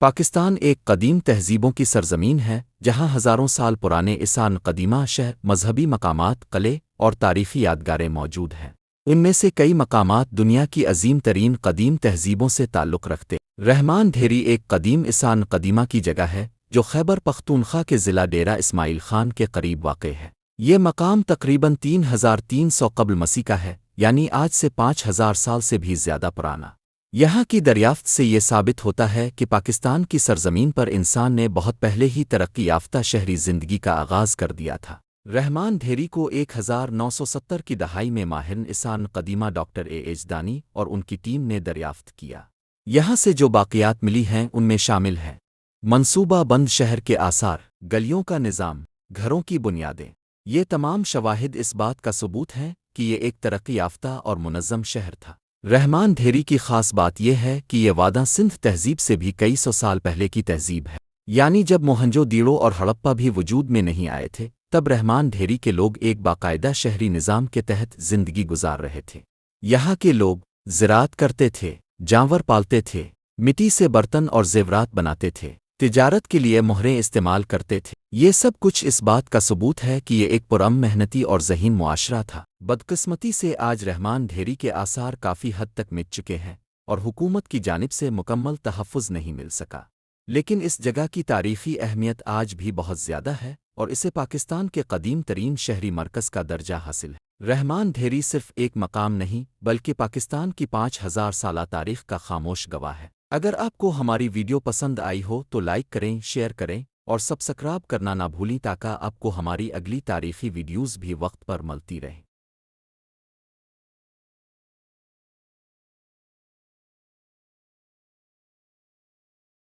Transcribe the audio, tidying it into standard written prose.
پاکستان ایک قدیم تہذیبوں کی سرزمین ہے جہاں ہزاروں سال پرانے انسان قدیمہ شہر، مذہبی مقامات، قلعے اور تاریخی یادگاریں موجود ہیں۔ ان میں سے کئی مقامات دنیا کی عظیم ترین قدیم تہذیبوں سے تعلق رکھتے ہیں۔ رحمان ڈھیری ایک قدیم انسان قدیمہ کی جگہ ہے جو خیبر پختونخوا کے ضلع ڈیرہ اسماعیل خان کے قریب واقع ہے۔ یہ مقام تقریباً 3300 قبل مسیح کا ہے، یعنی آج سے 5000 سال سے بھی زیادہ پرانا۔ یہاں کی دریافت سے یہ ثابت ہوتا ہے کہ پاکستان کی سرزمین پر انسان نے بہت پہلے ہی ترقی یافتہ شہری زندگی کا آغاز کر دیا تھا۔ رحمان ڈھیری کو 1970 کی دہائی میں ماہر انسان قدیمہ ڈاکٹر دانی اور ان کی ٹیم نے دریافت کیا۔ یہاں سے جو باقیات ملی ہیں ان میں شامل ہیں منصوبہ بند شہر کے آثار، گلیوں کا نظام، گھروں کی بنیادیں۔ یہ تمام شواہد اس بات کا ثبوت ہیں کہ یہ ایک ترقی یافتہ اور منظم شہر تھا۔ رحمان ڈھیری کی خاص بات یہ ہے کہ یہ وادہ سندھ تہذیب سے بھی کئی سو سال پہلے کی تہذیب ہے، یعنی جب موہنجو دیڑو اور ہڑپا بھی وجود میں نہیں آئے تھے تب رحمان ڈھیری کے لوگ ایک باقاعدہ شہری نظام کے تحت زندگی گزار رہے تھے۔ یہاں کے لوگ زراعت کرتے تھے، جانور پالتے تھے، مٹی سے برتن اور زیورات بناتے تھے، تجارت کے لیے مہریں استعمال کرتے تھے۔ یہ سب کچھ اس بات کا ثبوت ہے کہ یہ ایک پرامن محنتی اور ذہین معاشرہ تھا۔ بدقسمتی سے آج رحمان ڈھیری کے آثار کافی حد تک مٹ چکے ہیں اور حکومت کی جانب سے مکمل تحفظ نہیں مل سکا، لیکن اس جگہ کی تاریخی اہمیت آج بھی بہت زیادہ ہے اور اسے پاکستان کے قدیم ترین شہری مرکز کا درجہ حاصل ہے۔ رحمان ڈھیری صرف ایک مقام نہیں بلکہ پاکستان کی 5000 سالہ تاریخ کا خاموش گواہ ہے۔ اگر آپ کو ہماری ویڈیو پسند آئی ہو تو لائک کریں، شیئر کریں اور سبسکرائب کرنا نہ بھولیں تاکہ آپ کو ہماری اگلی تاریخی ویڈیوز بھی وقت پر ملتی رہیں۔